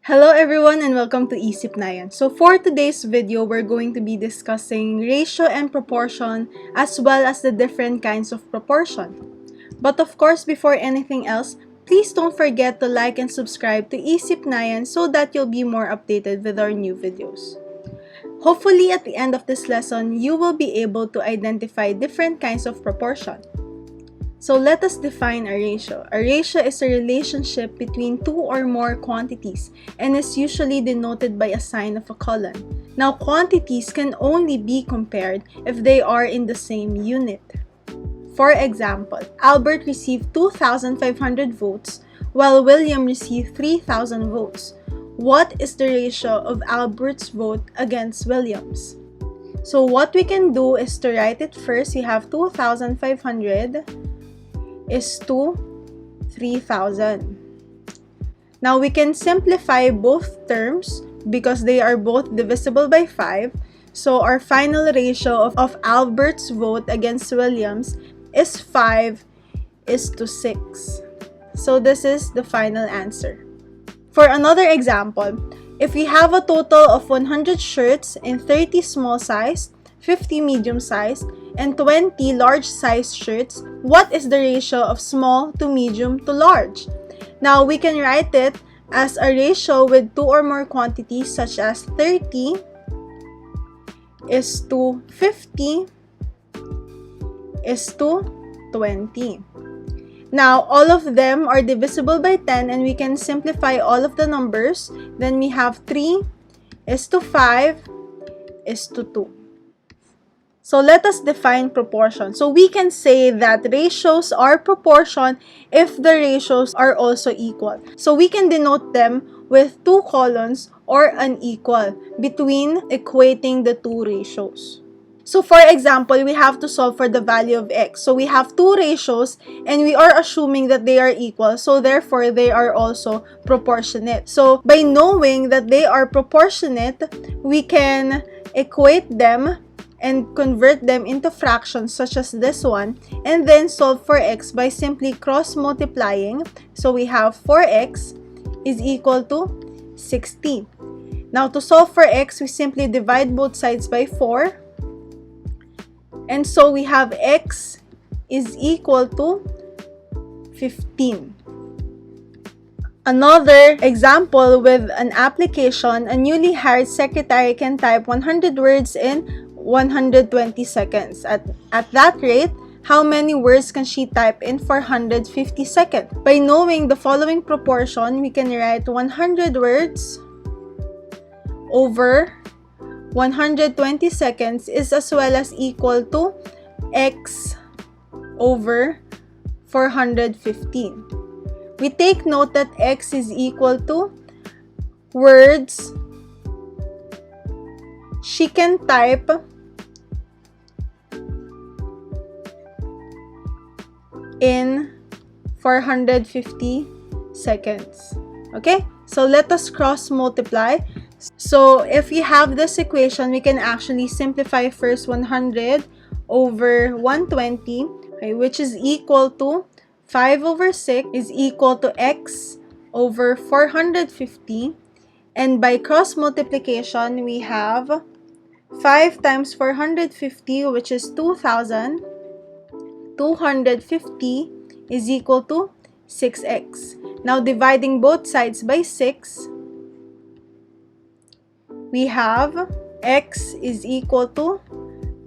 Hello everyone and welcome to Isip na Yan. So for today's video, we're going to be discussing ratio and proportion as well as the different kinds of proportion. But of course, before anything else, please don't forget to like and subscribe to Isip na Yan so that you'll be more updated with our new videos. Hopefully at the end of this lesson, you will be able to identify different kinds of proportion. So let us define a ratio. A ratio is a relationship between two or more quantities and is usually denoted by a sign of a colon. Now, quantities can only be compared if they are in the same unit. For example, Albert received 2,500 votes while William received 3,000 votes. What is the ratio of Albert's vote against William's? So what we can do is to write it first. We have 2,500 is to 3,000. Now we can simplify both terms because they are both divisible by 5. So our final ratio of Albert's vote against William's is 5 is to 6. So this is the final answer. For another example, if we have a total of 100 shirts in 30 small size, 50 medium size, and 20 large size shirts, what is the ratio of small to medium to large? Now, we can write it as a ratio with two or more quantities such as 30 is to 50 is to 20. Now, all of them are divisible by 10 and we can simplify all of the numbers. Then we have 3 is to 5 is to 2. So let us define proportion. So we can say that ratios are proportion if the ratios are also equal. So we can denote them with two colons or unequal between equating the two ratios. So for example, we have to solve for the value of x. So we have two ratios and we are assuming that they are equal. So therefore, they are also proportionate. So by knowing that they are proportionate, we can equate them and convert them into fractions such as this one, and then solve for x by simply cross multiplying. So we have 4x is equal to 16. Now to solve for x, we simply divide both sides by 4, and so we have x is equal to 15. Another example with an application, a newly hired secretary can type 100 words in 120 seconds. At that rate, how many words can she type in 450 seconds? By knowing the following proportion, we can write 100 words over 120 seconds is as well as equal to x over 415. We take note that x is equal to words she can type in 450 seconds. Okay, so let us cross multiply. So if we have this equation, we can actually simplify first 100 over 120, okay, which is equal to 5 over 6 is equal to x over 450. And by cross multiplication, we have 5 times 450, which is 2,000. 250 is equal to 6x. Now dividing both sides by 6, we have x is equal to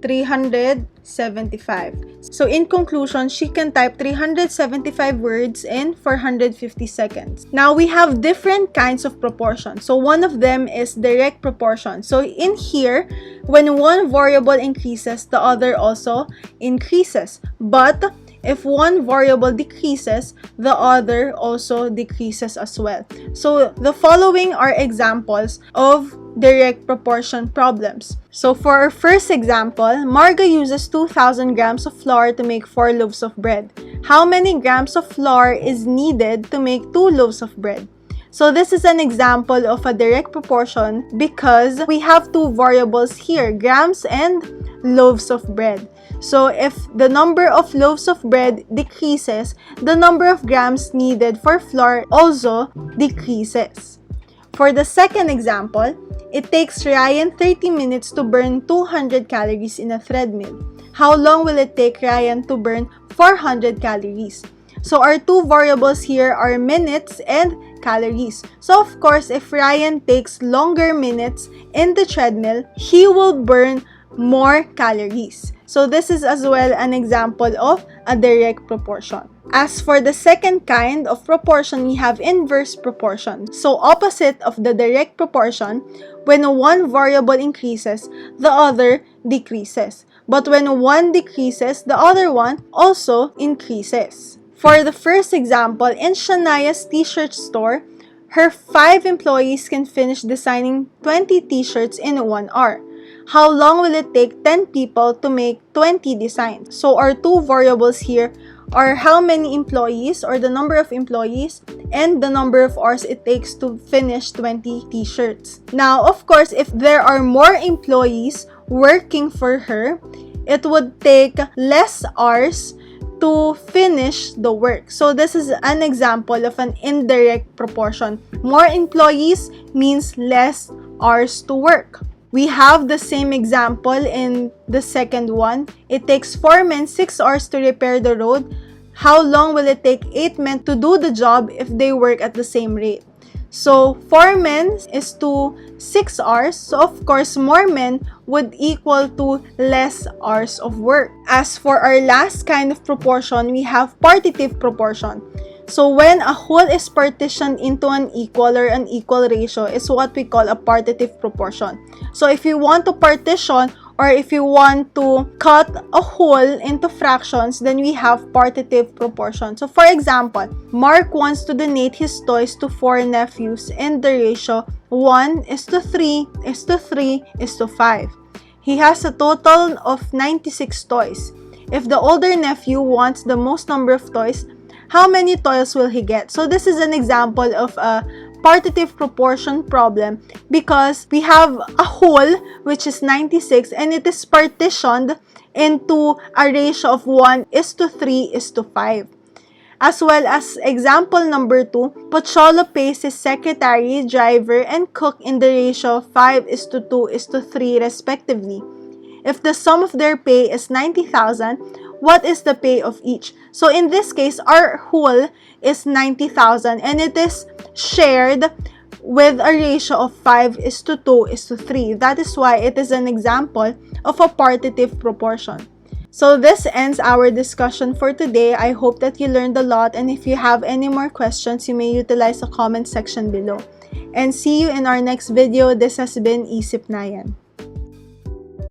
375. So in conclusion, she can type 375 words in 450 seconds. Now we have different kinds of proportion. So one of them is direct proportion. So in here, when one variable increases, the other also increases. But if one variable decreases, the other also decreases as well. So the following are examples of direct proportion problems. So for our first example, Marga uses 2,000 grams of flour to make 4 loaves of bread. How many grams of flour is needed to make 2 loaves of bread? So this is an example of a direct proportion because we have two variables here, grams and loaves of bread. So if the number of loaves of bread decreases, the number of grams needed for flour also decreases. For the second example, it takes Ryan 30 minutes to burn 200 calories in a treadmill. How long will it take Ryan to burn 400 calories? So our two variables here are minutes and calories. So of course, if Ryan takes longer minutes in the treadmill, he will burn more calories. So this is as well an example of a direct proportion. As for the second kind of proportion, we have inverse proportion. So opposite of the direct proportion, when one variable increases, the other decreases. But when one decreases, the other one also increases. For the first example, in Shania's t-shirt store, her 5 employees can finish designing 20 t-shirts in 1 hour. How long will it take 10 people to make 20 designs? So our two variables here are how many employees or the number of employees and the number of hours it takes to finish 20 t-shirts. Now, of course, if there are more employees working for her, it would take less hours to finish the work. So this is an example of an indirect proportion. More employees means less hours to work. We have the same example in the second one. It takes 4 men 6 hours to repair the road. How long will it take 8 men to do the job if they work at the same rate? So 4 men is to 6 hours. So of course, more men would equal to less hours of work. As for our last kind of proportion, we have partitive proportion. So when a whole is partitioned into an equal or unequal ratio is what we call a partitive proportion. So if you want to partition or if you want to cut a whole into fractions, then we have partitive proportion. So for example, Mark wants to donate his toys to 4 nephews in the ratio 1:3:3:5. He has a total of 96 toys. If the older nephew wants the most number of toys, how many toys will he get? So this is an example of a partitive proportion problem because we have a whole which is 96 and it is partitioned into a ratio of 1:3:5. As well as example number 2, Pocholo pays his secretary, driver, and cook in the ratio 5:2:3 respectively. If the sum of their pay is 90,000, what is the pay of each? So in this case, our whole is 90,000 and it is shared with a ratio of 5:2:3. That is why it is an example of a partitive proportion. So this ends our discussion for today. I hope that you learned a lot, and if you have any more questions, you may utilize the comment section below. And see you in our next video. This has been Isip Nayan.